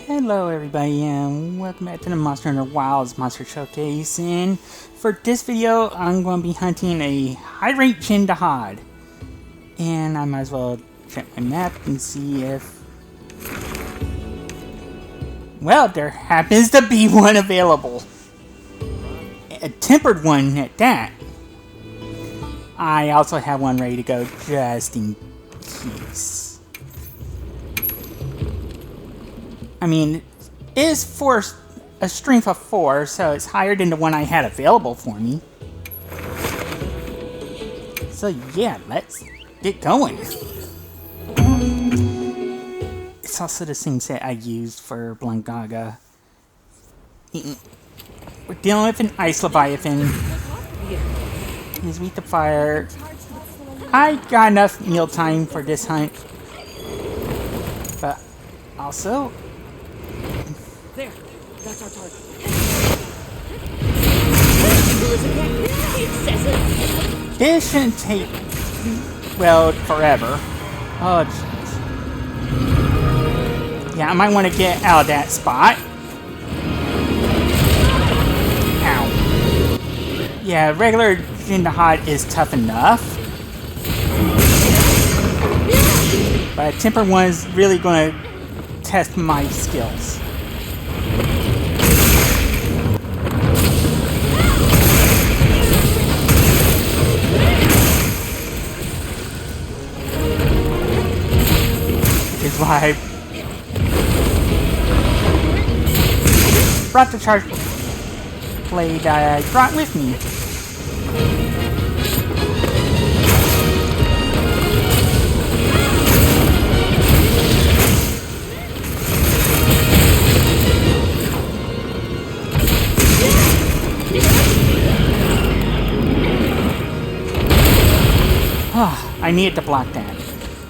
Hello everybody and welcome back to the Monster Hunter Wilds Monster Showcase, and for this video I'm going to be hunting a high rank Jin Dahaad. And I might as well check my map and see if... well, there happens to be one available. A tempered one at that. I also have one ready to go just in case. I mean, it is for a strength of 4, so it's higher than the one I had available for me. So yeah, let's get going. It's also the same set I used for Blangaga. We're dealing with an ice leviathan. He's weak to fire. I got enough meal time for this hunt, but also... there, that's our target. this shouldn't take, well, forever. Oh, jeez. Yeah, I might want to get out of that spot. Ow. Yeah, regular Jin Dahaad is tough enough. But a tempered one is really going to test my skills. Is why I brought the charge blade I brought with me. Oh, I needed to block that.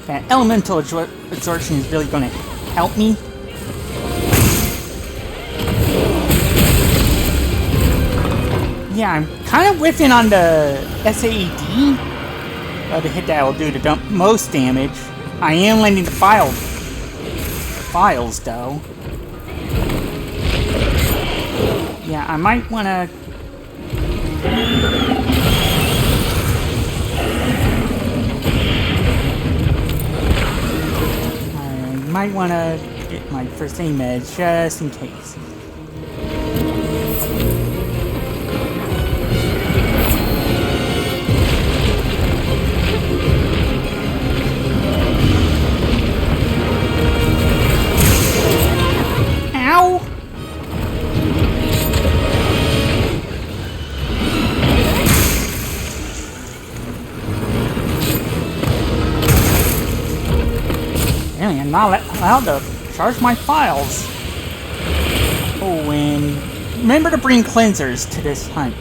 That elemental absorption is really going to help me. Yeah, I'm kind of whiffing on the SAED. The hit that will do the most damage. I am landing the files though. Yeah, I might want to... might want to get my first aid meds just in case. Ow! Really, I'm not allowed to charge my files. Oh, and remember to bring cleansers to this hunt.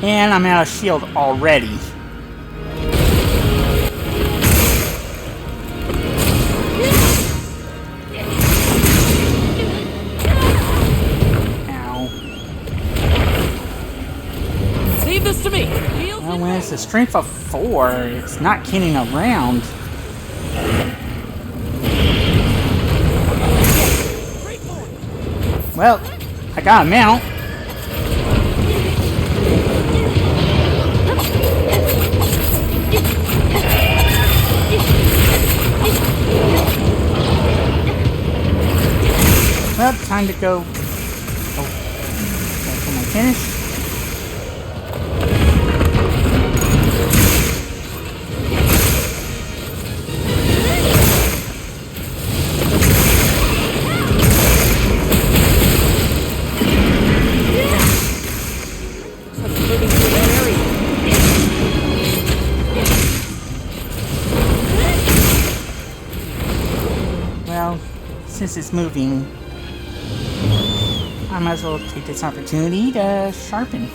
And I'm out of shield already. This to me. Well, when it's a strength of 4, it's not kidding around. Well, I got a mount. Well, time to go. Oh, for my finish. Well, since it's moving, I might as well take this opportunity to sharpen. I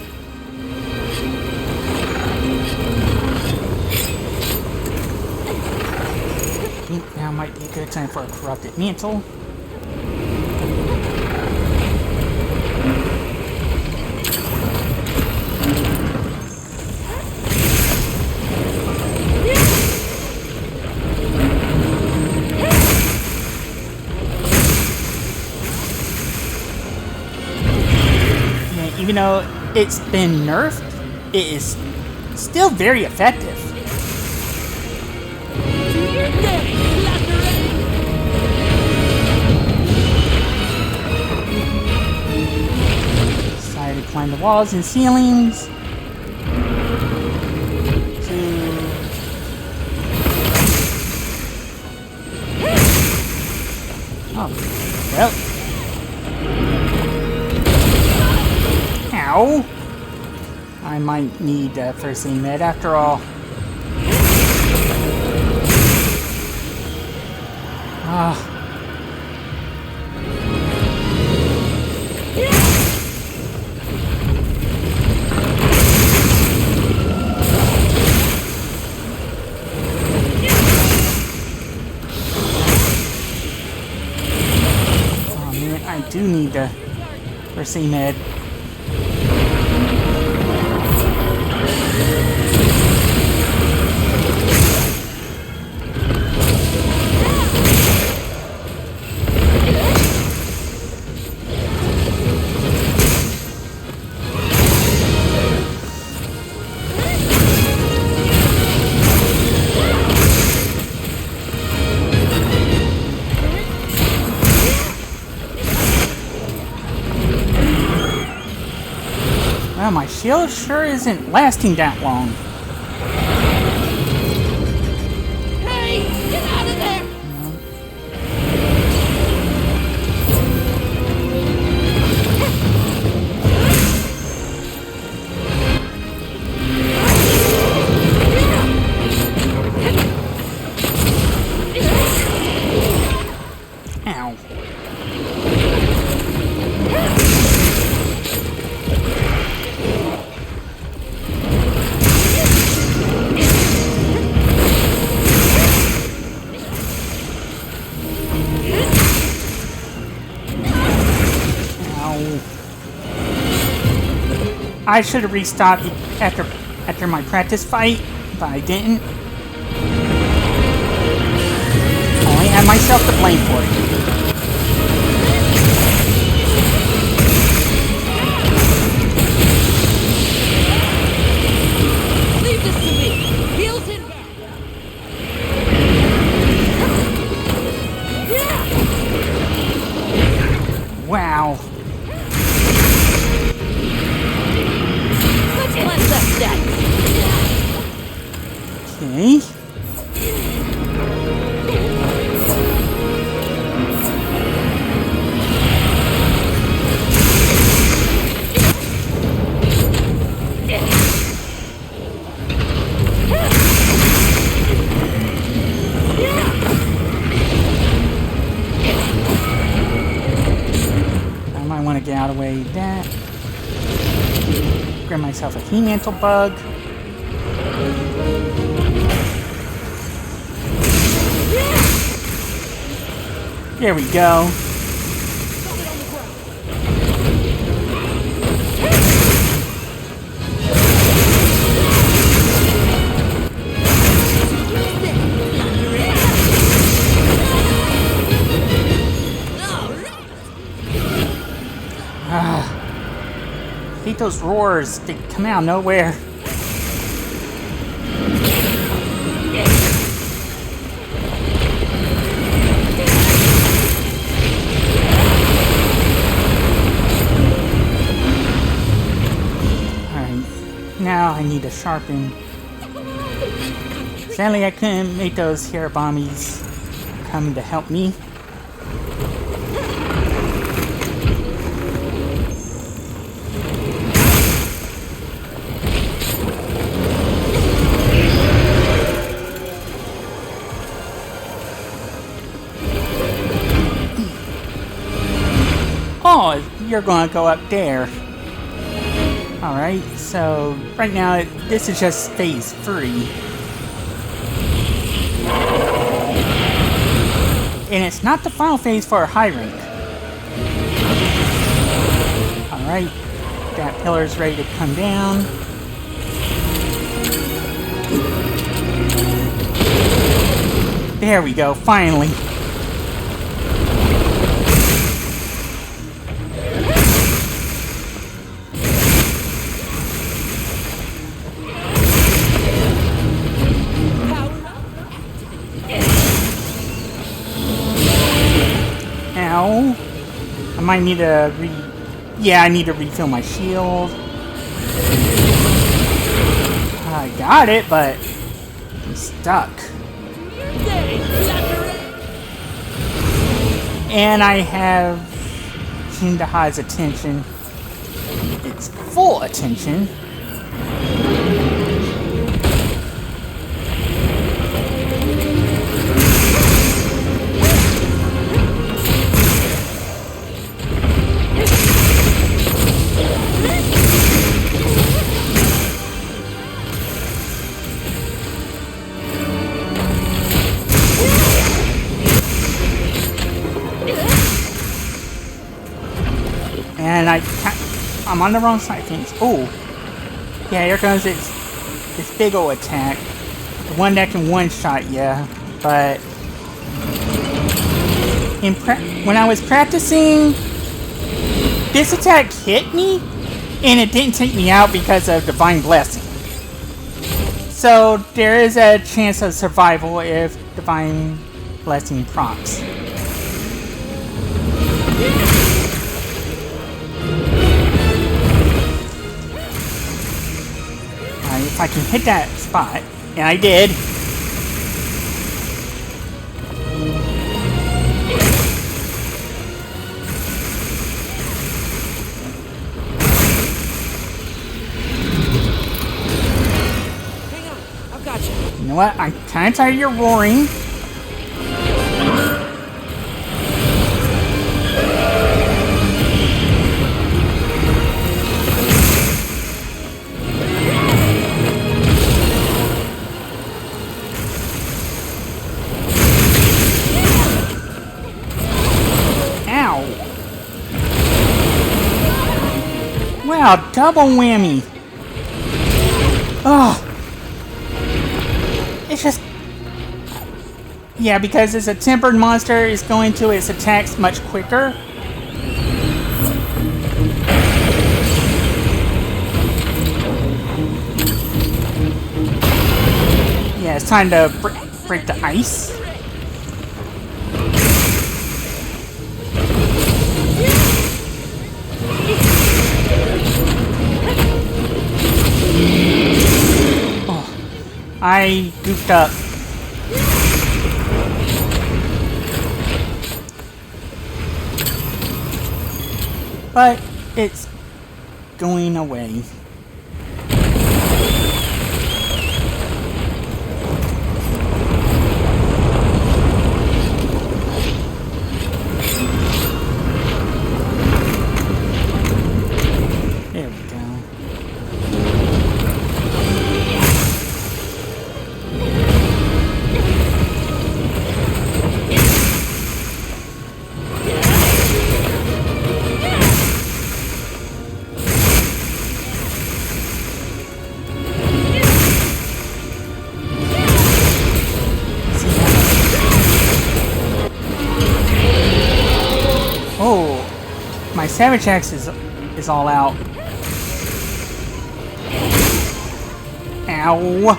think now might be a good time for a corrupted mantle. even though it's been nerfed, it is still very effective. Decided to climb the walls and ceilings. Oh, well. Ow! I might need first aid med after all. Ah. Oh man, I do need the first aid med. Well, my shield sure isn't lasting that long. Hey, get out of there! Ow. I should have restocked after my practice fight, but I didn't. Only had myself to blame for it. Leave this to me! Heels in back! Wow. Let's cleanse that status! Okay. I might want to get out of the way of that. Grab myself a key mantle bug. There we go. I hate those roars. They come out of nowhere. Now I need to sharpen. Sadly, I couldn't make those hair bombies come to help me. Oh, you're gonna go up there. Alright, so right now this is just phase 3. And it's not the final phase for a high rank. Alright, that pillar's ready to come down. There we go, finally. might need to yeah, I need to refill my shield. I got it, but I'm stuck. And I have Jin Dahaad's attention. Its full attention. And I'm on the wrong side of things. Oh, yeah, here comes this big ol' attack. The one that can one-shot you. But when I was practicing, this attack hit me, and it didn't take me out because of Divine Blessing. So there is a chance of survival if Divine Blessing procs. If I can hit that spot, and I did. Hang on, I've got you. You know what? I'm kind of tired of your roaring. Wow, double whammy! Oh! It's just... Yeah, because it's a tempered monster, it's going to its attacks much quicker. Yeah, it's time to break the ice. I goofed up. But it's going away. There we go. Oh, my Savage Axe is all out. Ow.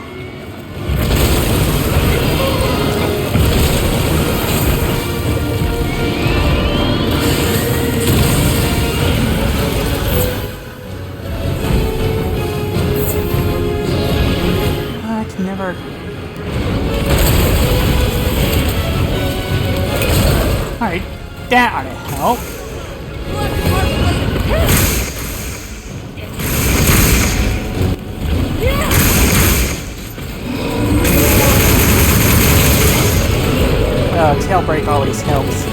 I can never... Alright, that ought to help. Tail break always helps.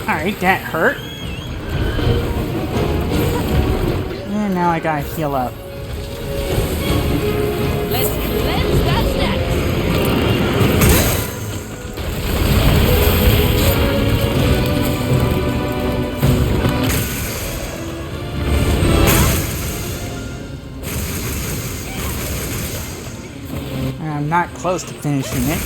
Alright, that hurt. And now I gotta heal up. Let's cleanse that stack. I'm not close to finishing it.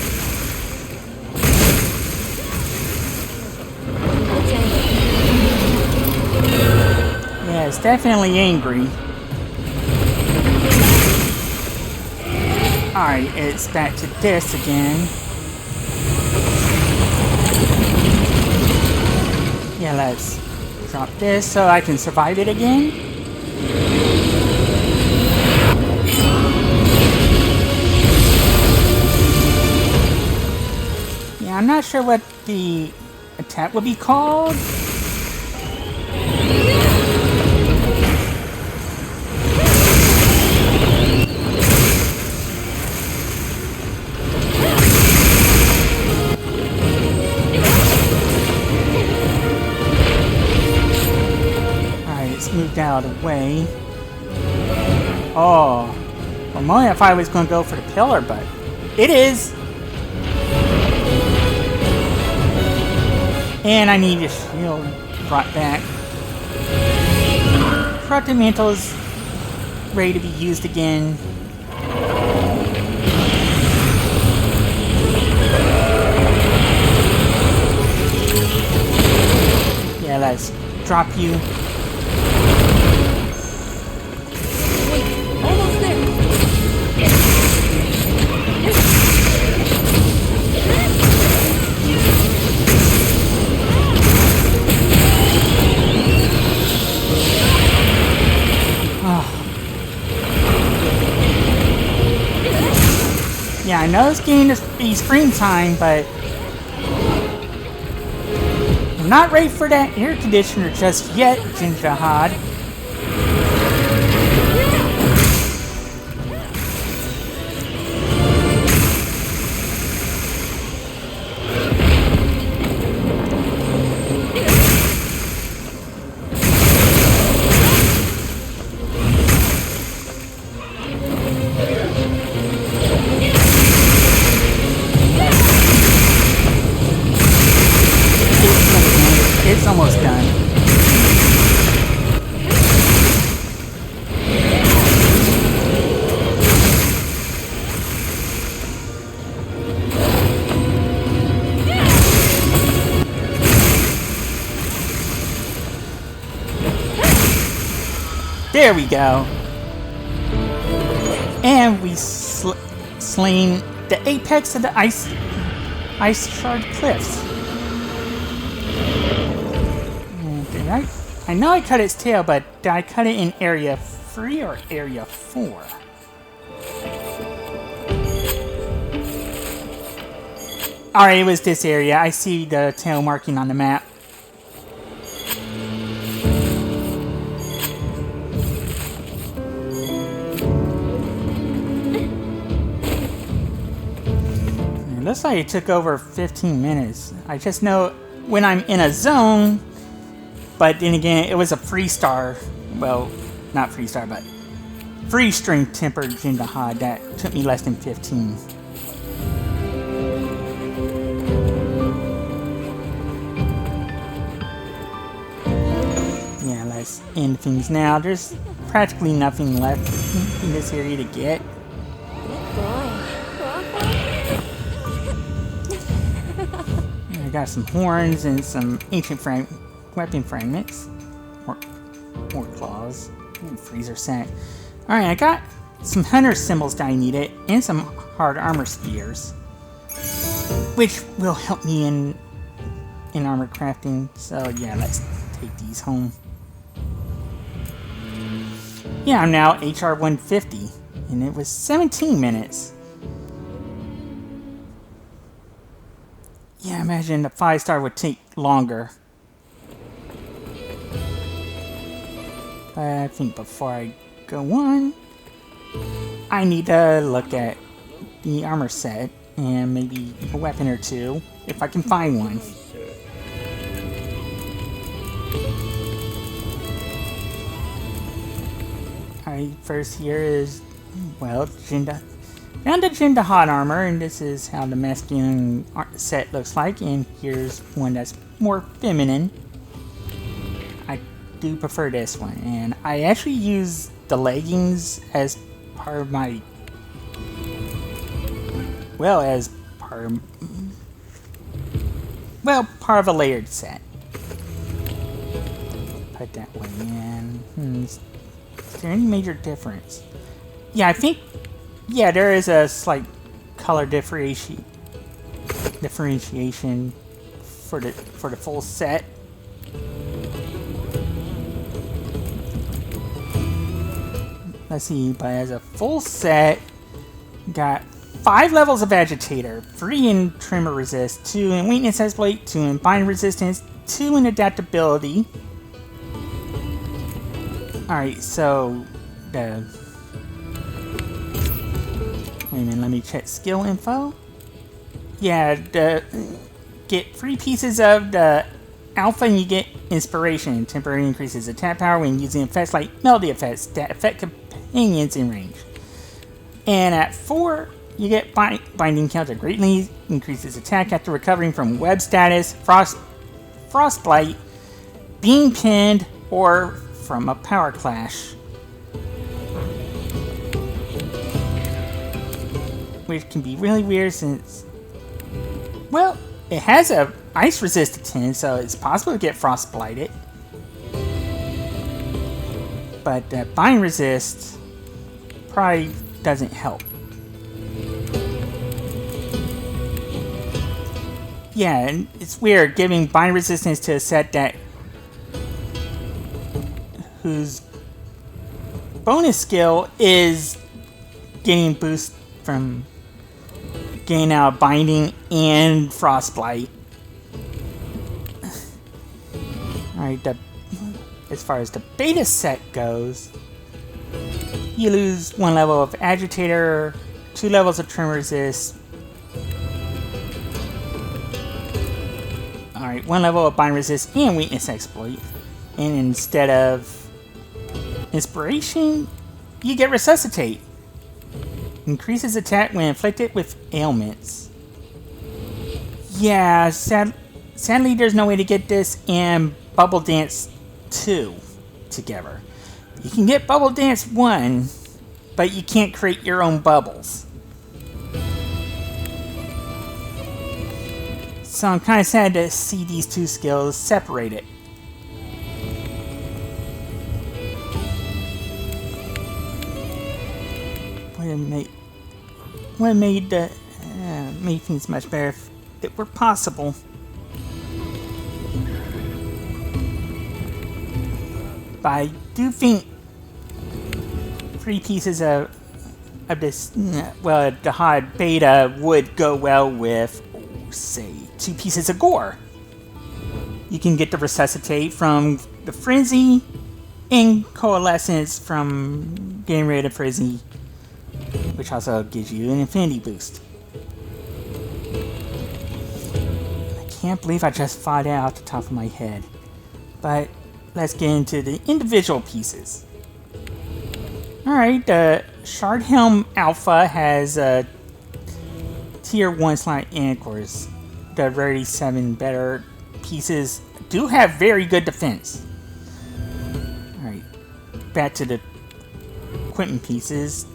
Yeah, it's definitely angry. Alright, it's back to this again. Yeah, let's drop this so I can survive it again. Yeah, I'm not sure what the attack would be called. Moved out of the way. Oh. Well, mainly I thought I was going to go for the pillar, but it is. And I need a shield brought back. Corrupted Mantle is ready to be used again. Yeah, let's drop you. Yeah, I know it's getting to be springtime, but I'm not ready for that air conditioner just yet, Jin Dahaad. It's almost done. There we go. And we slain the apex of the Iceshard Cliffs. I know I cut its tail, but did I cut it in area 3 or area 4? Alright, it was this area. I see the tail marking on the map. It looks like it took over 15 minutes. I just know when I'm in a zone. But then again, it was a freestar. Well, not freestar, but free string tempered Jin Dahaad that took me less than 15. Yeah, let's end things now. There's practically nothing left in this area to get. I got some horns and some ancient weapon fragments. More claws. Ooh, freezer sack. Alright, I got some hunter symbols that I needed and some hard armor spears, which will help me in armor crafting. So yeah, let's take these home. Yeah, I'm now HR 150 and it was 17 minutes. Yeah, imagine the 5-star would take longer. But I think before I go on, I need to look at the armor set and maybe a weapon or two, if I can find one. Alright, first here is, well, found the Jin Dahaad armor, and this is how the masculine set looks like, and here's one that's more feminine. I do prefer this one, and I actually use the leggings as part of my, well, as part of, part of a layered set. put that way in. Is there any major difference? Yeah, I think... Yeah, there is a slight color differentiation for the full set. Let's see, but as a full set, got 5 levels of agitator, 3 in tremor resist, 2 in weakness exploit, 2 in bind resistance, 2 in adaptability. Alright, so the... Wait a minute, let me check skill info. Yeah, get 3 pieces of the alpha and you get inspiration. Temporarily increases attack power when using effects like melody effects that affect companions in range. And at 4, you get binding counter. Greatly increases attack after recovering from web status, frostbite, being pinned, or from a power clash. Which can be really weird since, well, it has a ice resistant, so it's possible to get frostblighted. But bind resist probably doesn't help. Yeah, and it's weird giving bind resistance to a set that whose bonus skill is getting boost from getting out binding and frostbite. Alright, as far as the beta set goes, you lose 1 level of agitator, 2 levels of tremor resist. Alright, 1 level of bind resist and weakness exploit. And instead of inspiration, you get resuscitate. Increases attack when inflicted with ailments. Yeah, sadly there's no way to get this and Bubble Dance 2 together. You can get Bubble Dance 1, but you can't create your own bubbles. So I'm kind of sad to see these 2 skills separated. Would have made things much better if it were possible. But I do think 3 pieces of this, well, Dahaad beta would go well with, say, 2 pieces of gore. You can get the resuscitate from the frenzy and coalescence from getting rid of frenzy, which also gives you an infinity boost. I can't believe I just thought it out the top of my head. But let's get into the individual pieces. Alright, the Shard Helm Alpha has a tier 1 slot, and of course, the rarity 7 better pieces do have very good defense. Alright, back to the equipment pieces.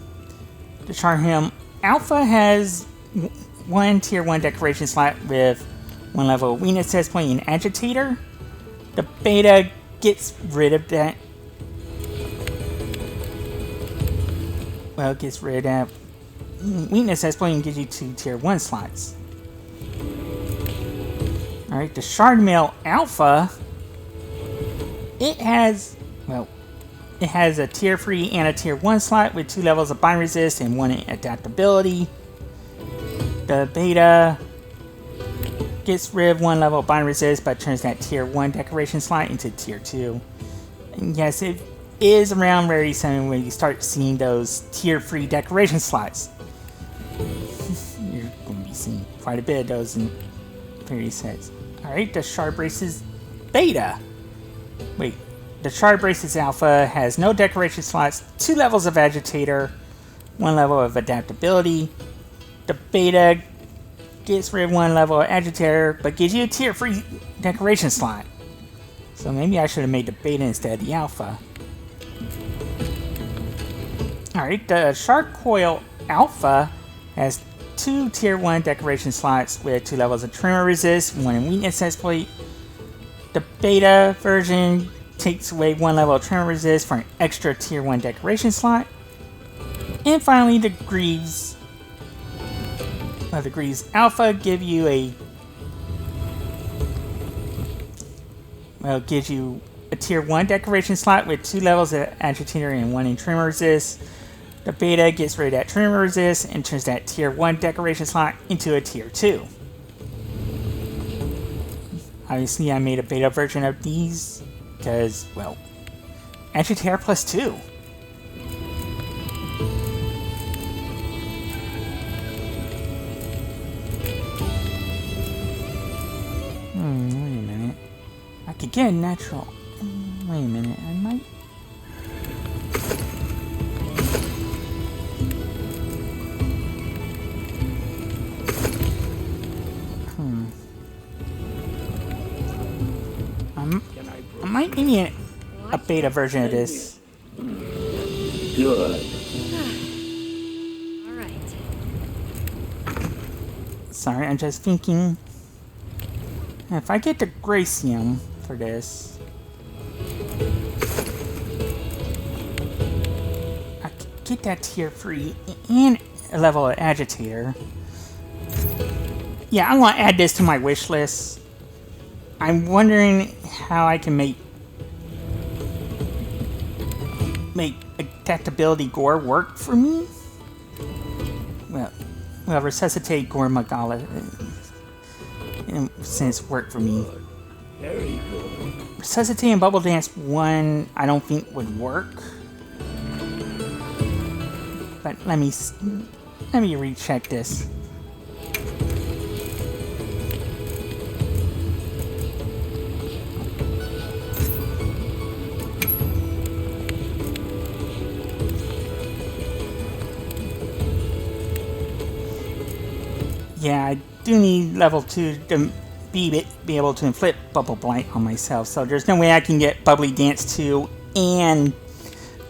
The Shard Helm Alpha has 1 tier 1 decoration slot with 1 level of weakness test point and agitator. The beta gets rid of that. Well, it gets rid of that weakness test point and gives you 2 tier 1 slots. Alright, the Shard Mail Alpha, it has a tier 3 and a tier 1 slot with 2 levels of bind resist and 1 in adaptability. The beta gets rid of 1 level of bind resist but turns that tier 1 decoration slot into tier 2. And yes, it is around rarity 7 when you start seeing those tier 3 decoration slots. You're going to be seeing quite a bit of those in various sets. Alright, the Shard Braces Beta. Wait. The Shard Braces Alpha has no decoration slots, 2 levels of agitator, 1 level of adaptability. The Beta gets rid of 1 level of agitator, but gives you a tier 3 decoration slot. So maybe I should have made the Beta instead of the Alpha. Alright, the Shard Coil Alpha has 2 tier 1 decoration slots with 2 levels of tremor resist, 1 in weakness exploit. The Beta version takes away 1 level of tremor resist for an extra tier 1 decoration slot. And finally, the Greaves. The Greaves Alpha give you gives you a tier 1 decoration slot with 2 levels of agitator and 1 in tremor resist. The Beta gets rid of that tremor resist and turns that tier 1 decoration slot into a tier 2. Obviously, I made a beta version of these because, well, agitator plus 2. Wait a minute. I could get a natural. Wait a minute, I might. I might need a beta version of this. Good. All right. Sorry, I'm just thinking. If I get the Gracium for this, I could get that tier 3 and a level of agitator. Yeah, I want to add this to my wish list. I'm wondering how I can make adaptability gore work for me. Well, resuscitate gore Magala since work for me. Very good. Resuscitate and Bubble Dance 1 I don't think would work. But let me recheck this. Yeah, I do need level 2 to be able to inflict Bubble Blight on myself, so there's no way I can get Bubbly Dance 2 and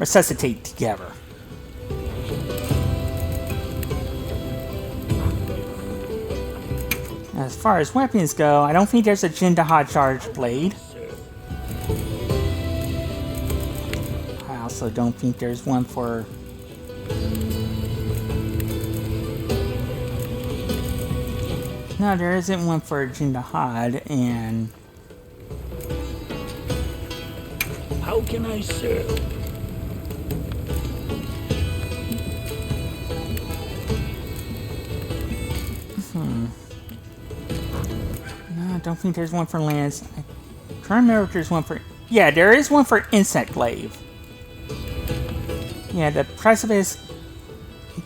Resuscitate together. As far as weapons go, I don't think there's a Jin Dahaad Charge Blade. I also don't think there's one for... No, there isn't one for Jin Dahaad, and... How can I serve? No, I don't think there's one for Lance. I can't remember if there's one for... Yeah, there is one for Insect Glaive. Yeah, the Precipice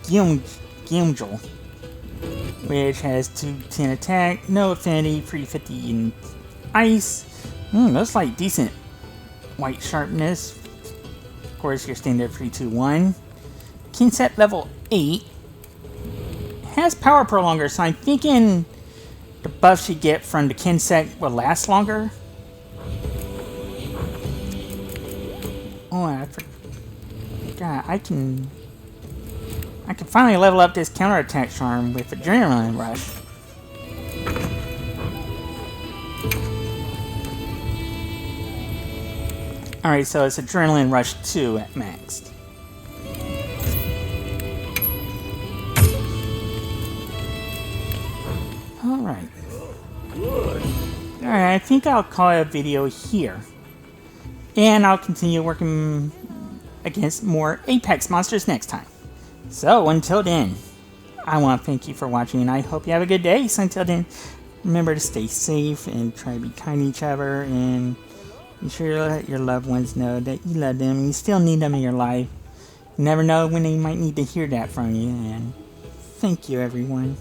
Gimjul, which has 210 attack, no affinity, 350 in ice. Looks like decent white sharpness. Of course, your standard 321. Kinset level 8. Has power prolonger, so I'm thinking the buffs you get from the Kinset will last longer. Oh, I forgot. I can finally level up this counterattack charm with Adrenaline Rush. Alright, so it's Adrenaline Rush 2 at maxed. Alright. Alright, I think I'll call it a video here. And I'll continue working against more Apex monsters next time. So, until then, I want to thank you for watching, and I hope you have a good day. So until then, remember to stay safe and try to be kind to each other, and be sure to let your loved ones know that you love them and you still need them in your life. You never know when they might need to hear that from you, and thank you, everyone.